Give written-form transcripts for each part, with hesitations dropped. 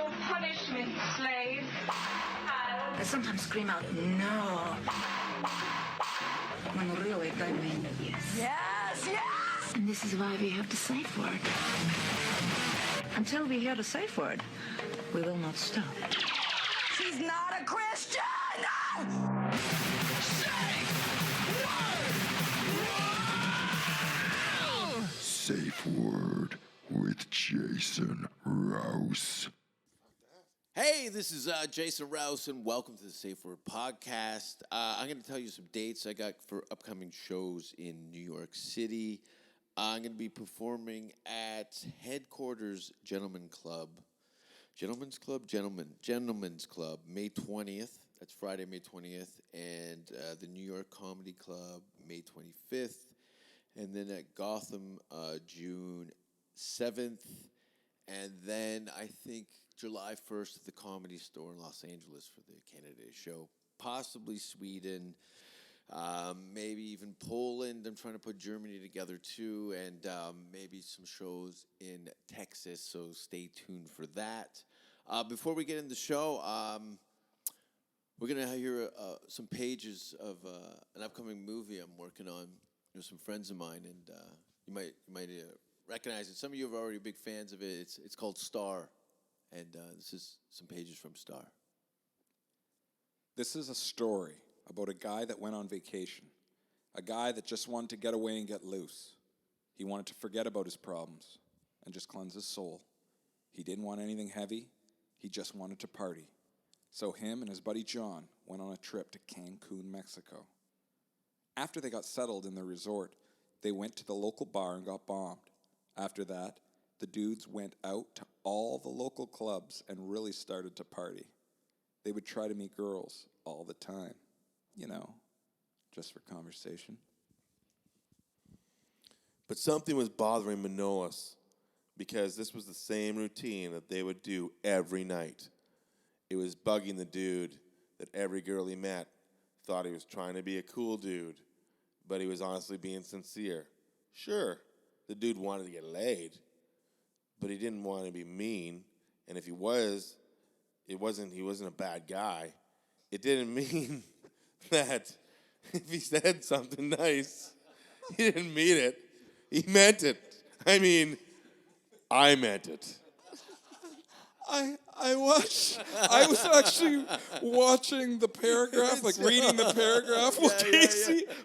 your punishment, slave. I sometimes scream out, no. When really I mean yes. Yes, yes! And this is why we have the safe word. Until we hear the safe word, we will not stop. She's not a Christian! Safe Word with Jason Rouse. Hey, this is Jason Rouse, and welcome to the Safe Word Podcast. I'm going to tell you some dates I got for upcoming shows in New York City. I'm going to be performing at Headquarters Gentlemen's Club, May 20th. That's Friday, May 20th, and the New York Comedy Club, May 25th. And then at Gotham, June 7th. And then I think July 1st at the Comedy Store in Los Angeles for the Canada Day show. Possibly Sweden, maybe even Poland. I'm trying to put Germany together too. And maybe some shows in Texas, so stay tuned for that. Before we get into the show, we're going to hear some pages of an upcoming movie I'm working on. There's some friends of mine, and you might recognize it. Some of you are already big fans of it. It's called Star, and this is some pages from Star. This is a story about a guy that went on vacation, a guy that just wanted to get away and get loose. He wanted to forget about his problems and just cleanse his soul. He didn't want anything heavy. He just wanted to party. So him and his buddy John went on a trip to Cancun, Mexico. After they got settled in the resort, they went to the local bar and got bombed. After that, the dudes went out to all the local clubs and really started to party. They would try to meet girls all the time, just for conversation. But something was bothering Manolis because this was the same routine that they would do every night. It was bugging the dude that every girl he met thought he was trying to be a cool dude, but he was honestly being sincere. Sure, the dude wanted to get laid, but he didn't want to be mean. And if he was, he wasn't a bad guy. It didn't mean that if he said something nice, he didn't mean it. He meant it. I meant it. I was actually watching the paragraph, reading the paragraph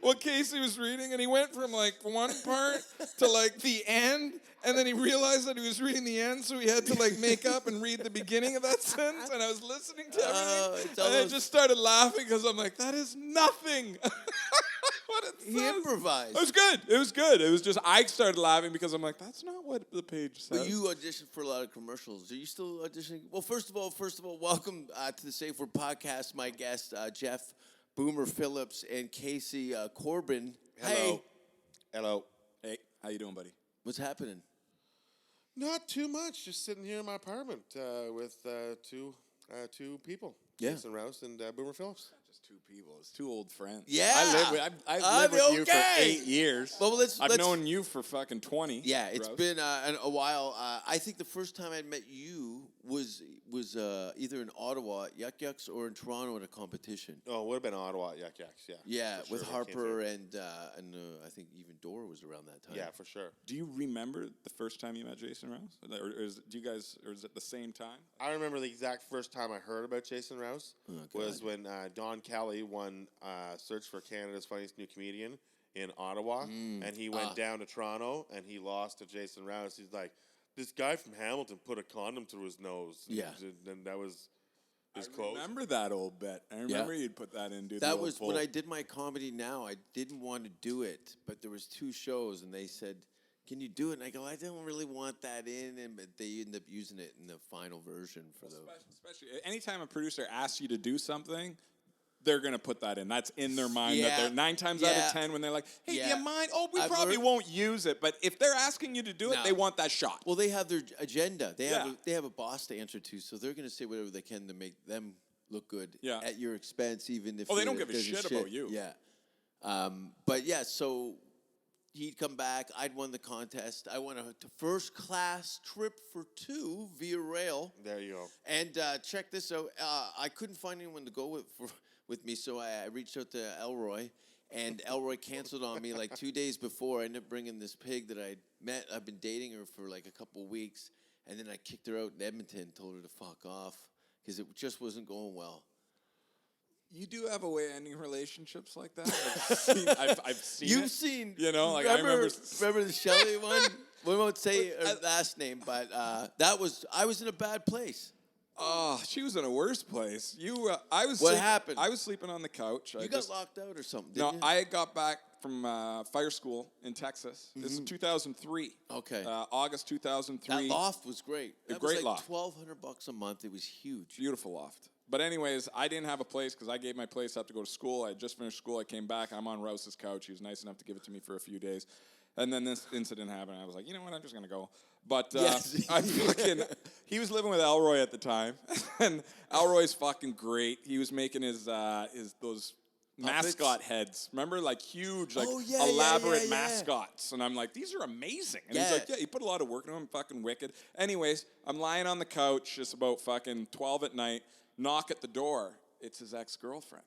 what Casey was reading, and he went from one part to the end, and then he realized that he was reading the end, so he had to make up and read the beginning of that sentence, and I was listening to everything, and I just started laughing because I'm like, that is nothing. He improvised. It was good. It was just, I started laughing because I'm like, that's not what the page says. But you auditioned for a lot of commercials. Are you still auditioning? Well, first of all, welcome to the Safe Word Podcast. My guest, Jeff Boomer Phillips and Casey Corbin. Hello. Hey. Hello. Hey, how you doing, buddy? What's happening? Not too much. Just sitting here in my apartment with two people. Yeah. Jason Rouse and Boomer Phillips. Just two people. It's two old friends. Yeah. I've lived with you for 8 years. Well, I've known you for fucking 20. Yeah, it's Rouse. been a while. I think the first time I met you was either in Ottawa at Yuck Yucks or in Toronto at a competition. Oh, it would have been Ottawa at Yuck Yucks, yeah. Yeah, for with sure. Harper and I think even Dora was around that time. Yeah, for sure. Do you remember the first time you met Jason Rouse? Or is it the same time? I remember the exact first time I heard about Jason Rouse was when Don Kelly won Search for Canada's Funniest New Comedian in Ottawa, and he went down to Toronto, and he lost to Jason Rouse. He's like, this guy from Hamilton put a condom through his nose. Yeah. And that was his quote. I remember that old bet. I remember you'd put that in. That was when I did my Comedy Now. I didn't want to do it, but there was 2 shows, and they said, can you do it? And I go, I don't really want that in, but they end up using it in the final version for Especially anytime a producer asks you to do something, they're going to put that in. That's in their mind. Yeah. That they're 9 times out of 10 when they're like, hey, do you mind? Oh, we I've probably heard- won't use it. But if they're asking you to do it, No. they want that shot. Well, they have their agenda. They Yeah. have a boss to answer to, so they're going to say whatever they can to make them look good at your expense, even if they don't it give a doesn't shit about you. Yeah. But yeah, so he'd come back. I'd won the contest. I won a first class trip for 2 via rail. There you go. And check this out. I couldn't find anyone to go with me, so I reached out to Elroy, and Elroy canceled on me like 2 days before. I ended up bringing this pig that I'd met. I've been dating her for like a couple of weeks, and then I kicked her out in Edmonton, told her to fuck off because it just wasn't going well. You do have a way of ending relationships like that. I've seen You've it. seen, You know, like remember I the Shelley one? We won't say her last name, but I was in a bad place. Oh, she was in a worse place. What happened? I was sleeping on the couch. You got locked out or something, didn't you? I got back from fire school in Texas. This is 2003. Okay. August 2003. That loft was great. That great was like loft. $1,200 a month. It was huge. Beautiful loft. But anyways, I didn't have a place because I gave my place up to go to school. I had just finished school. I came back. I'm on Rouse's couch. He was nice enough to give it to me for a few days. And then this incident happened. I was like, you know what? I'm just going to go. But he was living with Elroy at the time. And Elroy's fucking great. He was making his those mascot heads. Remember? Like huge, like elaborate mascots. And I'm like, these are amazing. And he's like, yeah, you put a lot of work into them. Fucking wicked. Anyways, I'm lying on the couch. It's about fucking 12 at night. Knock at the door. It's his ex-girlfriend.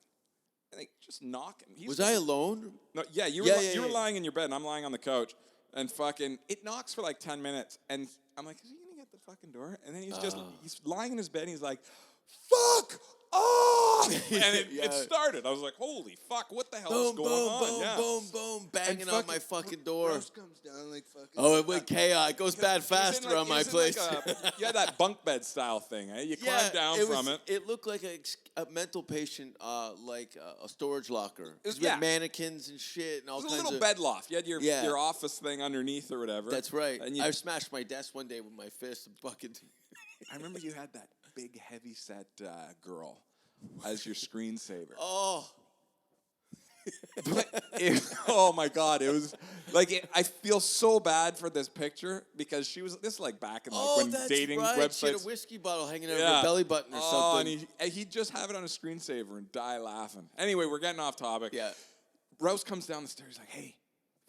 And they just knock him. Was I alone? No, yeah, you were lying in your bed, and I'm lying on the couch. And fucking, it knocks for like 10 minutes. And I'm like, is he going to get the fucking door? And then he's lying in his bed, and he's like, fuck off! And it started. I was like, holy fuck, what the hell is going on? Boom, boom, banging on my fucking door. Rouse comes down like fucking. Oh, it went chaos. It goes bad faster on my place. Yeah, that bunk bed style thing. Eh? You climb down from it. It looked like a mental patient, like a storage locker. It was, with mannequins and shit and all kinds of. It was a little bed loft. You had your office thing underneath or whatever. That's right. And I smashed my desk one day with my fist and fucking. I remember you had that big, heavy-set girl as your screensaver. Oh. Oh my God! It was like I feel so bad for this picture because she was this like back in like when dating websites. She had a whiskey bottle hanging out of her belly button or something. And he'd just have it on a screensaver and die laughing. Anyway, we're getting off topic. Yeah. Rouse comes down the stairs like, "Hey,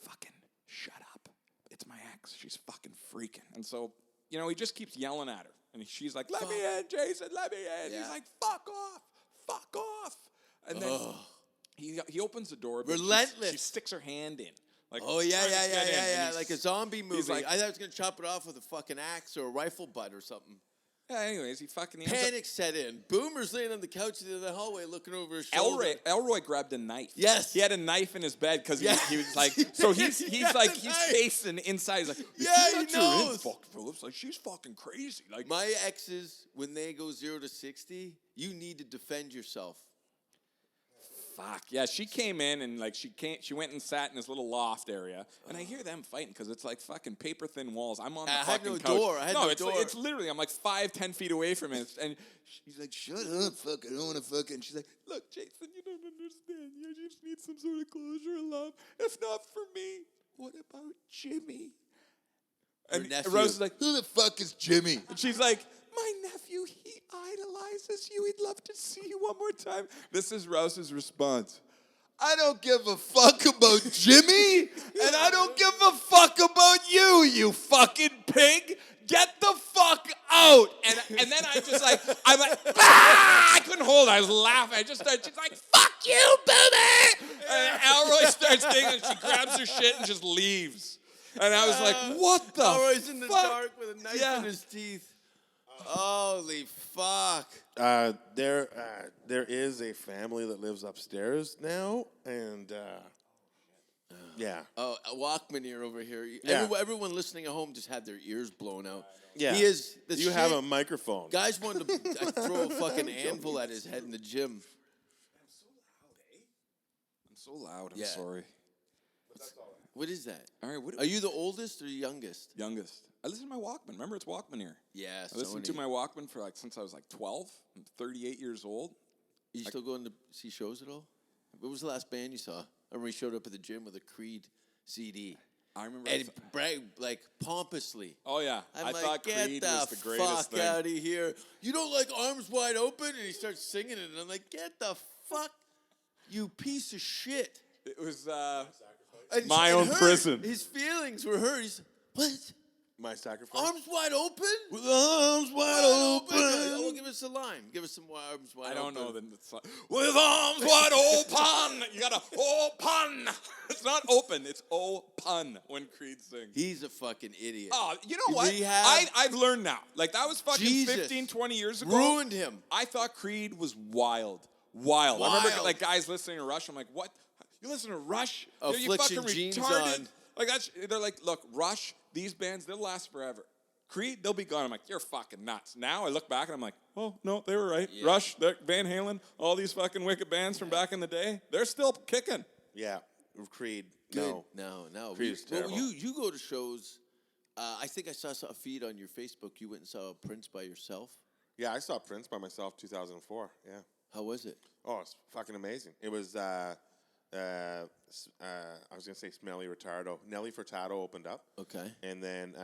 fucking shut up! It's my ex. She's fucking freaking." And so he just keeps yelling at her, and she's like, "Let me in, Jason. Let me in." Yeah. He's like, "Fuck off! Fuck off!" And then. He opens the door. Relentless. She sticks her hand in. Like, yeah. Like a zombie movie. Like, I thought I was going to chop it off with a fucking axe or a rifle butt or something. Yeah, anyways, he fucking... Panic set in. Boomer's laying on the couch in the hallway looking over his shoulder. Elroy grabbed a knife. Yes. He had a knife in his bed because he was like... So he's facing inside. He's like, he knows. Fuck Phillips. Like, she's fucking crazy. Like my exes, when they go 0 to 60, you need to defend yourself. Fuck. Yeah, she came in and like she went and sat in this little loft area, and I hear them fighting because it's like fucking paper thin walls. I'm on the fucking couch. I had no door. It's literally I'm like 5-10 feet away from it, and she's like, "Shut up, fuck! I don't want to fuck." And she's like, "Look, Jason, you don't understand. You just need some sort of closure and love. If not for me, what about Jimmy?" And Rose is like, "Who the fuck is Jimmy?" And she's like, "My nephew, he idolizes you. He'd love to see you one more time." This is Rouse's response. "I don't give a fuck about Jimmy, and I don't give a fuck about you, you fucking pig. Get the fuck out!" And then I'm like, I couldn't hold it. I was laughing. I just started, she's like, "Fuck you, boomer!" And Elroy starts thinking, and she grabs her shit and just leaves. And I was like, what the Elroy's in the fuck? dark with a knife in his teeth. Holy fuck. There is a family that lives upstairs now, and yeah. Oh, a Walkman ear over here. Yeah. Everyone listening at home just had their ears blown out. Yeah. He is. You have a microphone. Guys wanted to throw a fucking anvil at his head in the gym. I'm so loud. I'm sorry. What is that? All right. Are you the oldest or youngest? Youngest. I listen to my Walkman. Remember, it's Walkman here. Yeah, I listened to my Walkman for since I was 12. I'm 38 years old. You still going to see shows at all? What was the last band you saw? I remember he showed up at the gym with a Creed CD. I remember. And bragged like pompously. Oh yeah, I thought Creed was the greatest fuck thing. out of here! You don't like Arms Wide Open? And he starts singing it, and I'm like, get the fuck, you piece of shit! It was. My own prison. His feelings were hurt. He's what? My sacrifice. Arms wide open? With arms wide open. Oh, give us a line. Give us some arms wide open. I don't know the song. With arms wide open. You gotta open. It's not open. It's open when Creed sings. He's a fucking idiot. Oh, you know what? Rehab. I've learned now. Like, that was fucking Jesus. 15, 20 years ago. Ruined him. I thought Creed was wild. I remember, like, guys listening to Rush. I'm like, what? You listen to Rush? You Affliction fucking jeans retarded. on. Like, they're like, look, Rush, these bands, they'll last forever. Creed, they'll be gone. I'm like, you're fucking nuts. Now I look back and I'm like, oh, no, they were right. Yeah. Rush, Van Halen, all these fucking wicked bands from back in the day, they're still kicking. Yeah, Creed. Good. No. No. Creed is terrible. You go to shows. I think I saw a feed on your Facebook. You went and saw Prince by yourself. Yeah, I saw Prince by myself 2004. Yeah. How was it? Oh, it's fucking amazing. It was, I was going to say Smelly Retardo. Nelly Furtado opened up. Okay. And then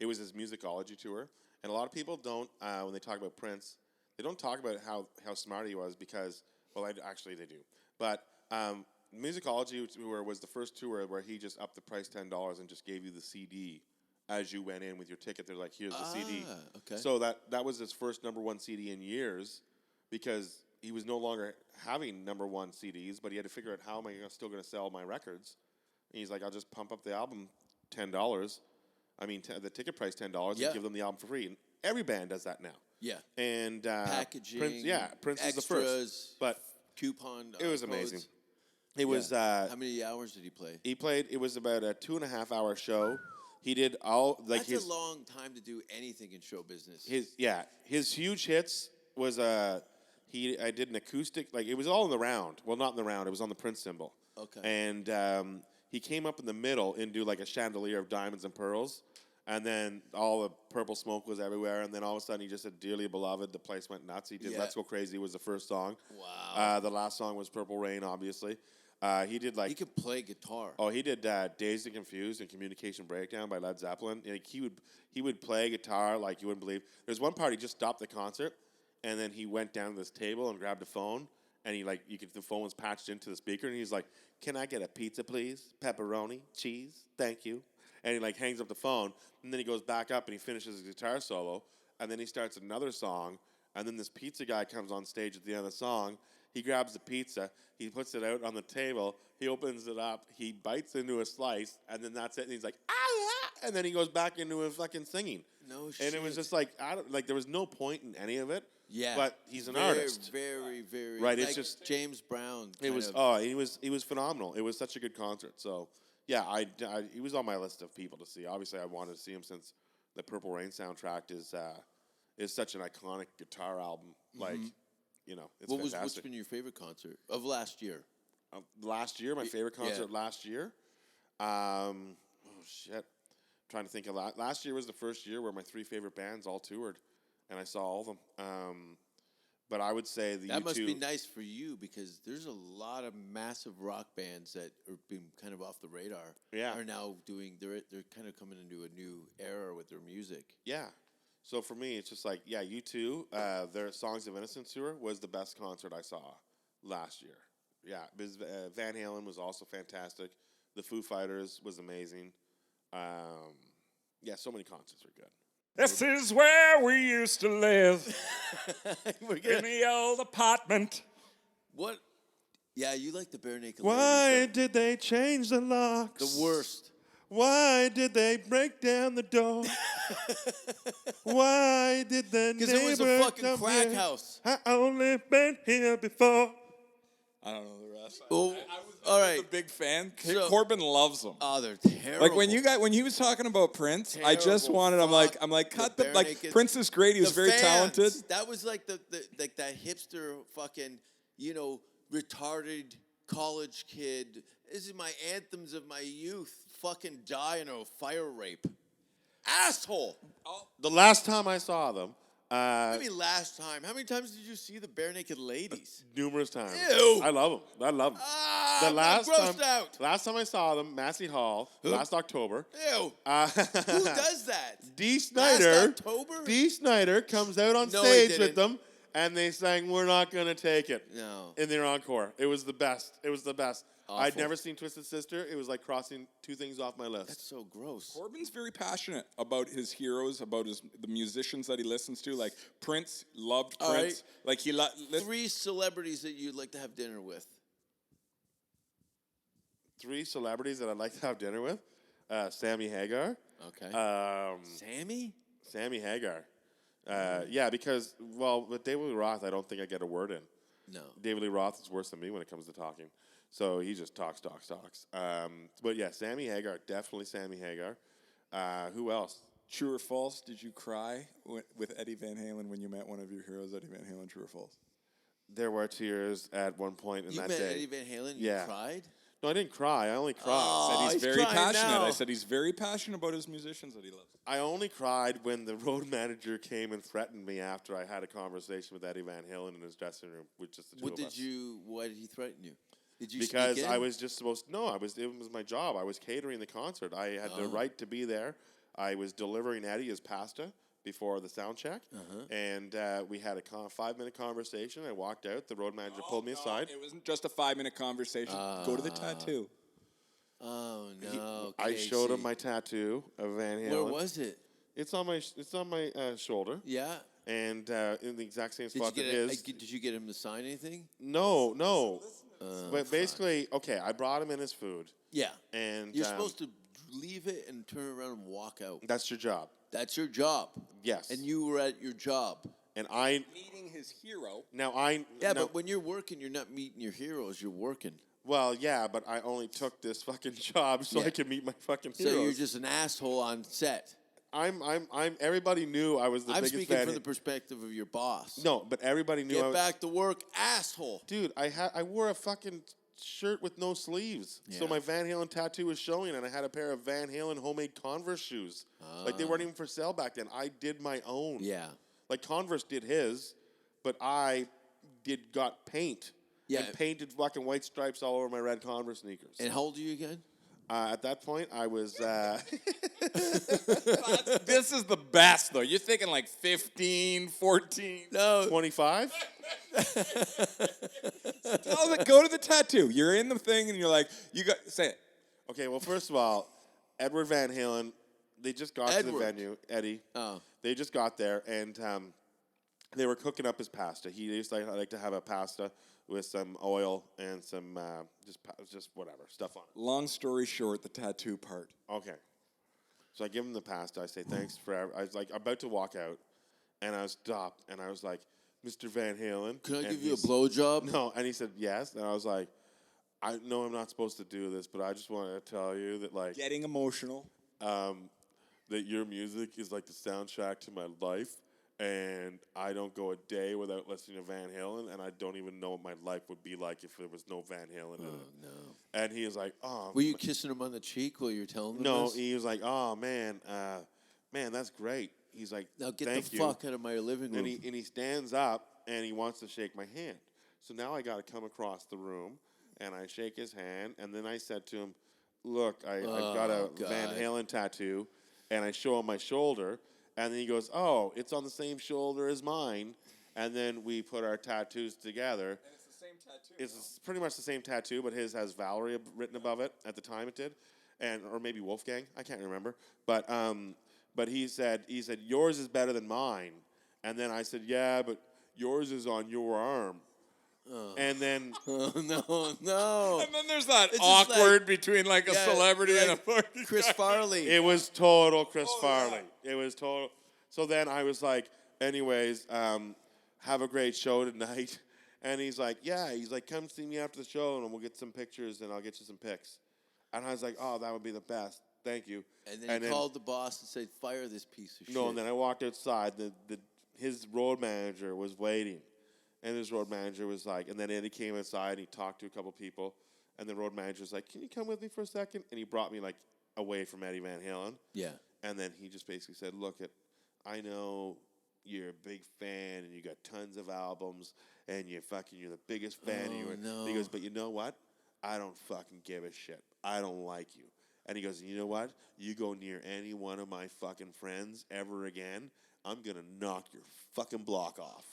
it was his musicology tour. And a lot of people don't, when they talk about Prince, they don't talk about how smart he was because, well, actually they do. But musicology tour was the first tour where he just upped the price $10 and just gave you the CD as you went in with your ticket. They're like, here's the CD. Okay. So that was his first #1 CD in years because he was no longer having #1 CDs, but he had to figure out how am I still going to sell my records. And he's like, I'll just pump up the album $10. I mean, the ticket price $10 and give them the album for free. And every band does that now. Yeah. And Packaging. Prince extras, is the first. But coupon. it was codes. amazing. It was. How many hours did he play? He played. It was about a 2.5-hour show. He did all like That's a long time to do anything in show business. His huge hits was I did an acoustic, like it was all in the round. Well, not in the round. It was on the Prince symbol. Okay. And he came up in the middle and do like a chandelier of diamonds and pearls, and then all the purple smoke was everywhere. And then all of a sudden he just said "Dearly Beloved." The place went nuts. He did "Let's Go Crazy" was the first song. Wow. The last song was "Purple Rain," obviously. He did like he could play guitar. Oh, he did "Dazed and Confused" and "Communication Breakdown" by Led Zeppelin. Like he would play guitar like you wouldn't believe. There's one part he just stopped the concert, and then he went down to this table and grabbed a phone, and the phone was patched into the speaker, and he's like, "Can I get a pizza, please? Pepperoni, cheese, thank you." And he hangs up the phone, and then he goes back up and he finishes his guitar solo, and then he starts another song, and then this pizza guy comes on stage at the end of the song. He grabs the pizza, he puts it out on the table, he opens it up, he bites into a slice, and then that's it. And he's like, ah, and then he goes back into his fucking singing. No shit. And it was just like, there was no point in any of it. Yeah. But he's an artist. Very, very. Right, Like it's just James Brown. He was phenomenal. It was such a good concert. So yeah, he was on my list of people to see. Obviously, I wanted to see him since the Purple Rain soundtrack is such an iconic guitar album. Like. It's fantastic. What's been your favorite concert of last year? Last year, my favorite concert last year? Oh, shit. I'm trying to think of that. Last year was the first year where my 3 favorite bands all toured, and I saw all of them. But I would say that must be nice for you because there's a lot of massive rock bands that are being kind of off the radar. Yeah. Are now they're kind of coming into a new era with their music. Yeah. So for me, it's just like, U2, their Songs of Innocence tour was the best concert I saw last year. Yeah, because Van Halen was also fantastic. The Foo Fighters was amazing. So many concerts were good. This is where we used to live. In the old apartment. What? Yeah, you like the Bare Naked Why Ladies. did they change the locks? The worst. Why did they break down the door? Why did the neighbor Because it was a fucking come crack here? house. I only been here before. I don't know the rest. Oh, I was a big fan. So- Corbin loves them. Oh, they're terrible. Like when he was talking about Prince, I just Terrible wanted. fuck. I'm like, cut The the Bare like. Naked- Prince is great. He was The very fans, talented. That was like the that hipster fucking retarded college kid. This is my anthems of my youth. Fucking die in a fire rape. Asshole. The last time I saw them, I mean, last time. How many times did you see the Bare Naked Ladies? numerous times. Ew. I love them. I love them. I'm grossed out. Last time I saw them, Massey Hall, last October. Ew. Who does that? Dee Last Snider. October? Dee Snider comes out on No, he stage didn't. with them, and they sang "We're Not Gonna Take It" No. in their encore. It was the best. It was the best. Awful. I'd never seen Twisted Sister. It was like crossing two things off my list. That's so gross. Corbin's very passionate about his heroes, about the musicians that he listens to. Like Prince, loved All Prince. right. Like he 3 celebrities that you'd like to have dinner with. 3 celebrities that I'd like to have dinner with. Sammy Hagar. Okay. Sammy? Sammy Hagar. Yeah, because, well, with David Lee Roth, I don't think I get a word in. No. David Lee Roth is worse than me when it comes to talking. So he just talks. But yeah, Sammy Hagar, definitely Sammy Hagar. Who else? True or false? Did you cry with Eddie Van Halen when you met one of your heroes, Eddie Van Halen? True or false? There were tears at one point in You that met day. Eddie Van Halen? Yeah. You cried? No, I didn't cry. I only cried. Oh, Said he's he's very crying passionate. now. I said he's very passionate about his musicians that he loves. I only cried when the road manager came and threatened me after I had a conversation with Eddie Van Halen in his dressing room with just the two What of did us. Why did he threaten you? Did you Because sneak in? I was just supposed to, it was my job. I was catering the concert. I had the right to be there. I was delivering Eddie his pasta before the sound check. And we had a 5-minute conversation. I walked out. The road manager pulled me aside. It wasn't just a 5-minute conversation. Go to the tattoo. Oh, no. I showed him Casey. my tattoo of Van Halen. Where was it? It's on my shoulder. Yeah. And in the exact same Did spot you, that get his. did you get him to sign anything? No. But basically, okay, I brought him in his food. Yeah. And You're supposed to leave it and turn around and walk out. That's your job. That's your job. Yes. And you were at your job. And I Meeting his hero. now I Yeah, no, but when you're working, you're not meeting your heroes. You're working. well, yeah, but I only took this fucking job so Yeah. I could meet my fucking So heroes. you're just an asshole on set. I'm everybody knew I was the I'm biggest speaking fan. from the perspective of your boss. No, but everybody knew I Get was, back to work, asshole. dude, I wore a fucking shirt with no sleeves. So Yeah. my Van Halen tattoo was showing, and I had a pair of Van Halen homemade Converse shoes. Like, they weren't even for sale back then. I did my own. Yeah. Like, Converse did his, but I got paint. Yeah. And painted fucking white stripes all over my red Converse sneakers. And how old are you again? At that point, I was... This is the best, though. You're thinking like 15, 14. No. 25? Go to the tattoo. You're in the thing, and you're like, say it. Okay, well, first of all, Edward Van Halen, they just got to the Edward. venue. Eddie. Oh. They just got there, and they were cooking up his pasta. He used to like to have a pasta with some oil and some just whatever stuff on it. Long story short, the tattoo part. Okay. So I give him the pasta. I say, thanks for... I was like about to walk out, and I stopped, and I was like, Mr. Van Halen. Can I and give you a he's- blowjob? No, and he said, yes. And I was like, I know I'm not supposed to do this, but I just wanted to tell you that, like, Getting emotional. that your music is like the soundtrack to my life, and I don't go a day without listening to Van Halen, and I don't even know what my life would be like if there was no Van Halen in it. No. And he was like, oh. Were you kissing him on the cheek while you were telling him No, this? he was like, oh, man, that's great. He's like, Now get thank the you. fuck out of my living room. And he stands up, and he wants to shake my hand. So now I got to come across the room, and I shake his hand, and then I said to him, look, I've got a Van God. Halen tattoo, and I show him my shoulder, and then he goes, oh, it's on the same shoulder as mine, and then we put our tattoos together. And it's the same tattoo. It's pretty much the same tattoo, but his has Valerie written above it. At the time it did, or maybe Wolfgang. I can't remember. But he said yours is better than mine, and then I said, yeah, but yours is on your arm. And then Oh, no. And then there's that It's just awkward like- between like a Yeah, celebrity and a like party. Chris Farley. it was total Chris Farley. It was total. So then I was like, anyways, have a great show tonight. And he's like, yeah. He's like, come see me after the show, and we'll get some pictures, and I'll get you some pics. And I was like, oh, that would be the best. Thank you. And then he called the boss and said, fire this piece of shit. No, and then I walked outside. His road manager was waiting. And his road manager was like, and then Eddie came inside and he talked to a couple people. And the road manager was like, can you come with me for a second? And he brought me like away from Eddie Van Halen. Yeah. And then he just basically said, look, I know you're a big fan and you got tons of albums and you're the biggest fan. no. He goes, but you know what? I don't fucking give a shit. I don't like you. And he goes, you know what? You go near any one of my fucking friends ever again, I'm gonna knock your fucking block off.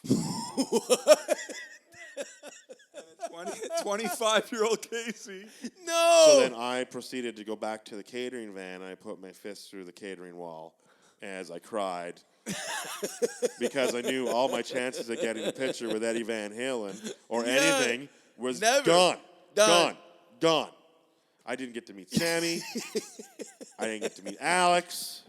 25-year-old Casey. No. So then I proceeded to go back to the catering van, and I put my fist through the catering wall as I cried because I knew all my chances of getting a picture with Eddie Van Halen or anything was Never. Gone. I didn't get to meet Sammy. I didn't get to meet Alex.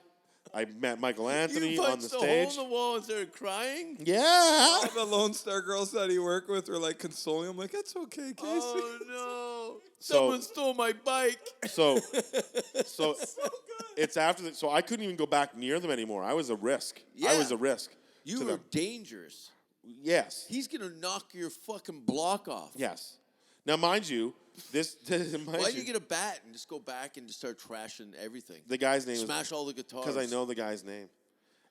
I met Michael Anthony you on the punched a hole stage. in the wall and started crying? Yeah. All the Lone Star girls that he worked with were like consoling him, like, it's okay, Casey. Oh, no. So- Someone stole my bike. So it's after that. So I couldn't even go back near them anymore. I was a risk. Yeah. I was a risk. You to were them. dangerous. Yes. He's going to knock your fucking block off. Yes. Now, mind you, Why don't you get a bat and just go back and just start trashing everything? the guy's name Smash all the guitars. because I know the guy's name.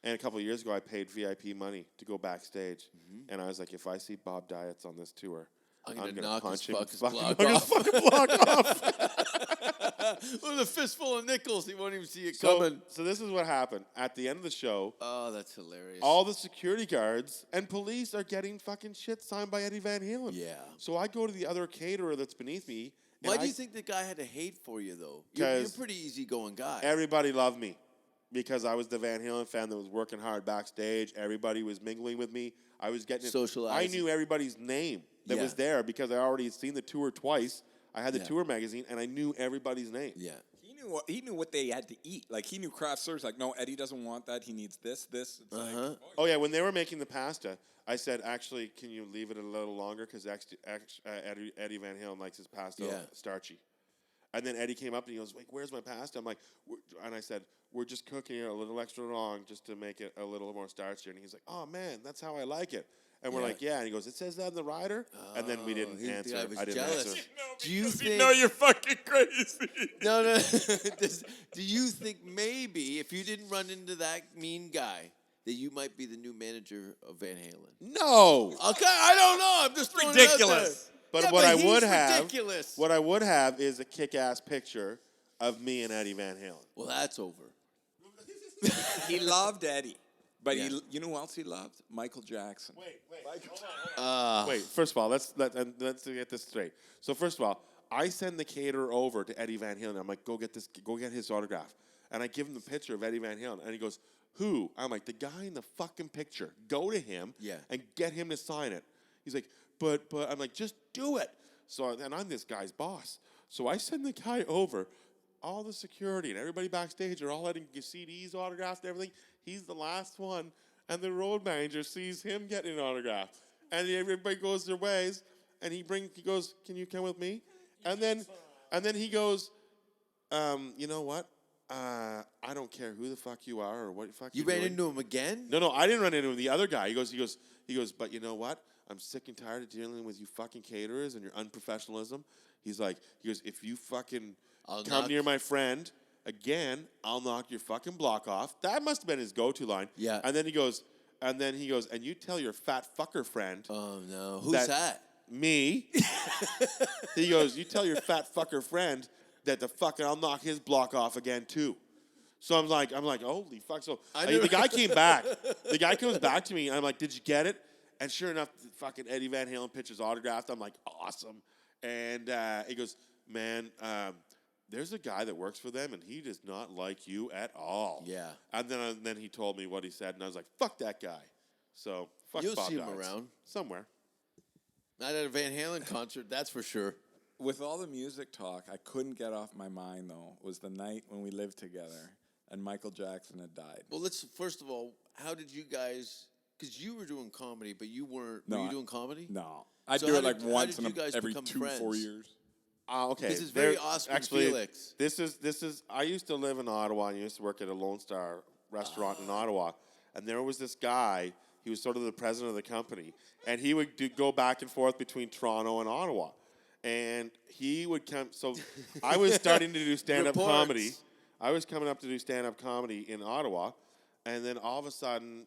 And a couple of years ago, I paid VIP money to go backstage, and I was like, if I see Bob Dietz on this tour, I'm gonna gonna knock punch his him block knock his off. fucking block off. With a fistful of nickels, he won't even see it So, coming. so this is what happened at the end of the show. Oh, that's hilarious. All the security guards and police are getting fucking shit signed by Eddie Van Halen. Yeah. So I go to the other caterer that's beneath me. and Why do I- you think the guy had to hate for you, though? You're a 'Cause pretty easygoing guy. Everybody loved me because I was the Van Halen fan that was working hard backstage. Everybody was mingling with me. I was getting Socializing. I knew everybody's name that was there because I already had seen the tour twice. I had the tour magazine, and I knew everybody's name. Yeah. He knew what they had to eat. Like, he knew craft service. Like, no, Eddie doesn't want that. He needs this. It's like, Oh, yeah, when they were making the pasta, I said, actually, can you leave it a little longer? Because Eddie Van Halen likes his pasta starchy. And then Eddie came up and he goes, like, where's my pasta? I'm like, and I said, we're just cooking it a little extra long just to make it a little more starchy. And he's like, oh, man, that's how I like it. And we're like, yeah. And he goes, it saes that in the rider? And then we didn't answer. I was didn't jealous. answer. Do you think? you're fucking crazy. No. Do you think maybe if you didn't run into that mean guy, that you might be the new manager of Van Halen? No. Okay, I don't know. I'm just throwing it out there. Ridiculous. But Yeah, what I he's would have, ridiculous. what I would have is a kick-ass picture of me and Eddie Van Halen. Well, that's over. He loved Eddie. But Yeah. you know who else he loved? Michael Jackson. Wait, first of all, let's get this straight. So first of all, I send the caterer over to Eddie Van Halen. I'm like, go get his autograph. And I give him the picture of Eddie Van Halen. And he goes, who? I'm like, the guy in the fucking picture. Go to him and get him to sign it. He's like, but I'm like, just do it. So, and I'm this guy's boss. So I send the guy over. All the security and everybody backstage are all letting CDs autographed and everything. He's the last one, and the road manager sees him getting an autograph, and everybody goes their ways. And he goes, "Can you come with me?" And then he goes, "You know what? I don't care who the fuck you are or what the fuck You you're ran doing." into him again? No, I didn't run into him. The other guy. He goes. But you know what? I'm sick and tired of dealing with you fucking caterers and your unprofessionalism. He goes, if you fucking come near my friend again, I'll knock your fucking block off. That must have been his go-to line. Yeah. And then he goes, and you tell your fat fucker friend. Oh no, who's that? Me. He goes, you tell your fat fucker friend that I'll knock his block off again too. So I'm like, holy fuck. So the guy came back. The guy comes back to me, and I'm like, did you get it? And sure enough, the fucking Eddie Van Halen picture's autographed. I'm like, awesome. And he goes, man, there's a guy that works for them, and he does not like you at all. Yeah. And then he told me what he said, and I was like, fuck that guy. So fuck You'll Bob see him Dietz. around. Somewhere. Not at a Van Halen concert, that's for sure. With all the music talk, I couldn't get off my mind, though, was the night when we lived together and Michael Jackson had died. Well, first of all, how did you guys, because you were doing comedy, but you weren't, No, were you doing comedy? No. I So do how it like did- how once did in you guys every become 2-4 friends? years. Okay. This is very Oscar actually, Felix. This is. I used to live in Ottawa, and I used to work at a Lone Star restaurant in Ottawa, and there was this guy. He was sort of the president of the company, and he would go back and forth between Toronto and Ottawa, and he would come. So I was starting to do stand-up Reports. comedy. I was coming up to do stand-up comedy in Ottawa, and then all of a sudden,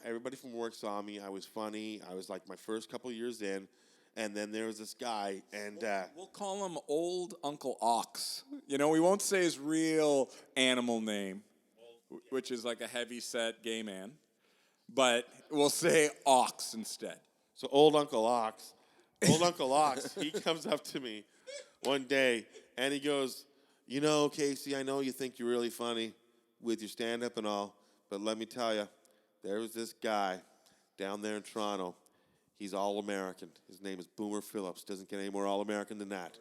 everybody from work saw me. I was funny. I was like my first couple years in. And then there was this guy, and We'll call him Old Uncle Ox. We won't say his real animal name, which is like a heavy-set gay man. but we'll say Ox instead. So old Uncle Ox, he comes up to me one day and he goes, you know, Casey, I know you think you're really funny with your stand-up and all, but let me tell you, there was this guy down there in Toronto. He's all-American. His name is Boomer Phillips. Doesn't get any more all-American than that.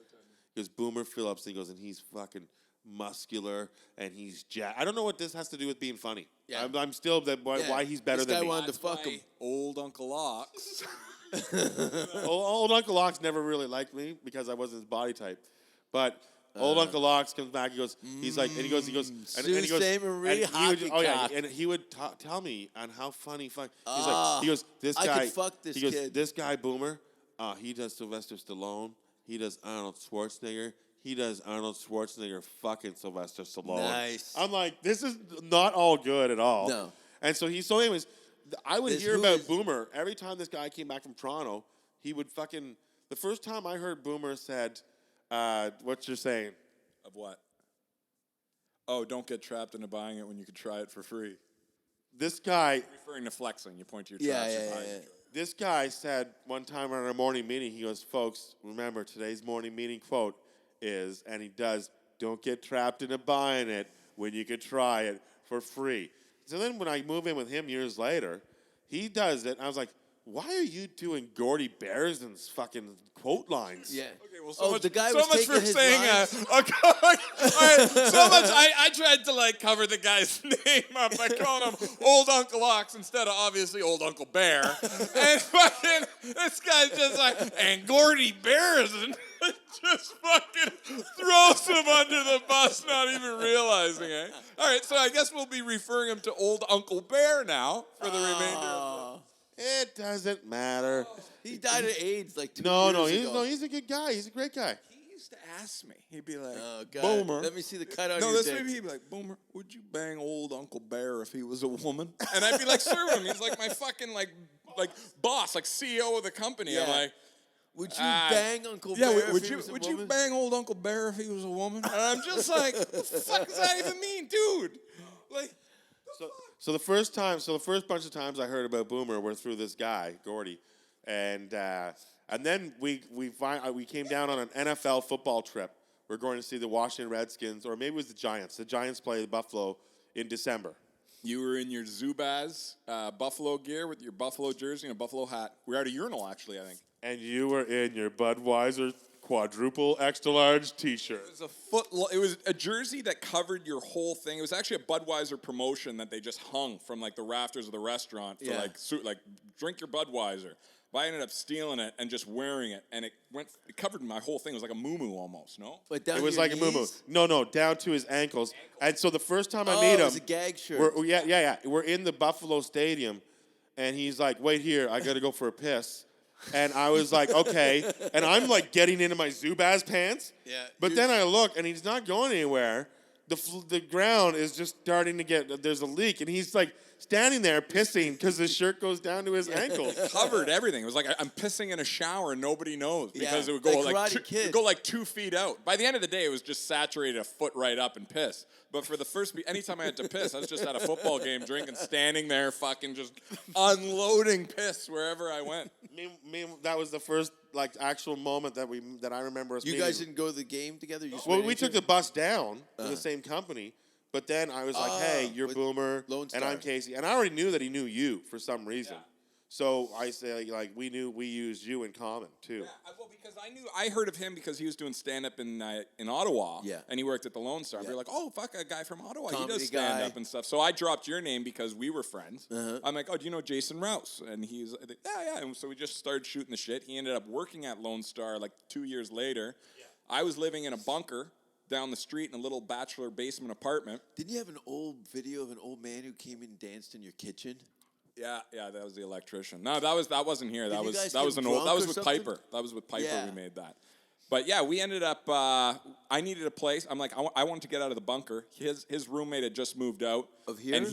He goes, Boomer Phillips, and he goes, and he's fucking muscular, and he's I don't know what this has to do with being funny. Yeah. I'm still why he's better than me. wanted to fuck him. Old Uncle Ox. Old Uncle Ox never really liked me because I wasn't his body type. But old Uncle Ox comes back. He goes, he's like, and he goes, and he goes, Sault Ste. Marie hockey cock. and he would tell me on how funny. He's Ah, like, he goes, this I guy, could fuck this he goes, kid. this guy Boomer, he does Sylvester Stallone, he does Arnold Schwarzenegger, he does Arnold Schwarzenegger fucking Sylvester Stallone. Nice. I'm like, this is not all good at all. No. And so anyways, I would This hear who about is- Boomer every time this guy came back from Toronto. He would fucking. The first time I heard Boomer said, "What you're saying?" Of what? Oh, don't get trapped into buying it when you could try it for free. This guy, Referring to flexing, you point to your Yeah, traps. yeah, and yeah, buy yeah. it. this guy said one time at our morning meeting. He goes, "Folks, remember today's morning meeting quote is," and he does, "Don't get trapped into buying it when you could try it for free." So then when I move in with him years later, he does it. And I was like, why are you doing Gordy Bearsden's fucking quote lines? Yeah. Okay, well, so much, the guy so was much taking for his saying. lines. All right, so much. I tried to like cover the guy's name up by calling him Old Uncle Ox instead of obviously Old Uncle Bear. And fucking this guy's just like, and Gordy Bearsden just fucking throws him under the bus, not even realizing it. All right, so I guess we'll be referring him to Old Uncle Bear now for the remainder of It doesn't matter. He died of AIDS like 2 No, years ago. he's a good guy. He's a great guy. He used to ask me. He'd be like, Oh, God. Boomer. Let me see the cut on No, your this dick. maybe he'd be like, Boomer, would you bang Old Uncle Bear if he was a woman? And I'd be like, serve him. He's like my fucking like boss, like CEO of the company. I'm Yeah. like, Would you bang Uncle yeah, Bear would if he you was a would you woman? bang Old Uncle Bear if he was a woman? And I'm just like, what the fuck does that even mean, dude? Like, So the first bunch of times I heard about Boomer were through this guy, Gordy, and then we came down on an NFL football trip. We're going to see the Washington Redskins, or maybe it was the Giants. The Giants play Buffalo in December. you were in your Zubaz Buffalo gear with your Buffalo jersey and a Buffalo hat. We were at a urinal, actually, I think. And you were in your Budweiser quadruple extra large T-shirt. It was a jersey that covered your whole thing. It was actually a Budweiser promotion that they just hung from like the rafters of the restaurant for Yeah. like drink your Budweiser. But I ended up stealing it and just wearing it, and it covered my whole thing. It was like a muumuu almost, no? But down It was your like a moo-moo. knees? No, down to his ankles. And so the first time I Oh, meet it him, was a gag shirt. We're in the Buffalo Stadium, and he's like, "Wait here, I got to go for a piss." And I was like, "Okay." And I'm like getting into my Zubaz pants. Yeah. But then I look, and he's not going anywhere. The ground is just starting to get. There's a leak, and he's like standing there pissing because his shirt goes down to his ankles. Covered everything. It was like I'm pissing in a shower and nobody knows because Yeah, it would go like like Karate Kid. it'd go like 2 feet out. By the end of the day, it was just saturated a foot right up and piss. But for the first, anytime I had to piss, I was just at a football game drinking, standing there, fucking just unloading piss wherever I went. That was the first like actual moment that I remember us. You meeting. guys didn't go to the game together? You just Well, ran we into took it? the bus down to the same company, but then I was like, "Hey, you're with Boomer, Lone and I'm Star. Casey," and I already knew that he knew you for some reason. Yeah. So I say like we used you in common too. Yeah, well, because I heard of him because he was doing stand up in Ottawa. Yeah. And he worked at the Lone Star. Yeah. We were like, oh fuck, a guy from Ottawa. Comedy he does stand guy. up and stuff. So I dropped your name because we were friends. Uh-huh. I'm like, oh, do you know Jason Rouse? And he's like, yeah. And so we just started shooting the shit. He ended up working at Lone Star like 2 years later. Yeah. I was living in a bunker down the street in a little bachelor basement apartment. Didn't you have an old video of an old man who came in and danced in your kitchen? Yeah, that was the electrician. No, that wasn't here. Did That you was guys that get was an drunk old. That was or with something? Piper. That was with Piper. Yeah. We made that. But yeah, we ended up. I needed a place. I'm like, I wanted to get out of the bunker. His roommate had just moved out Of here? and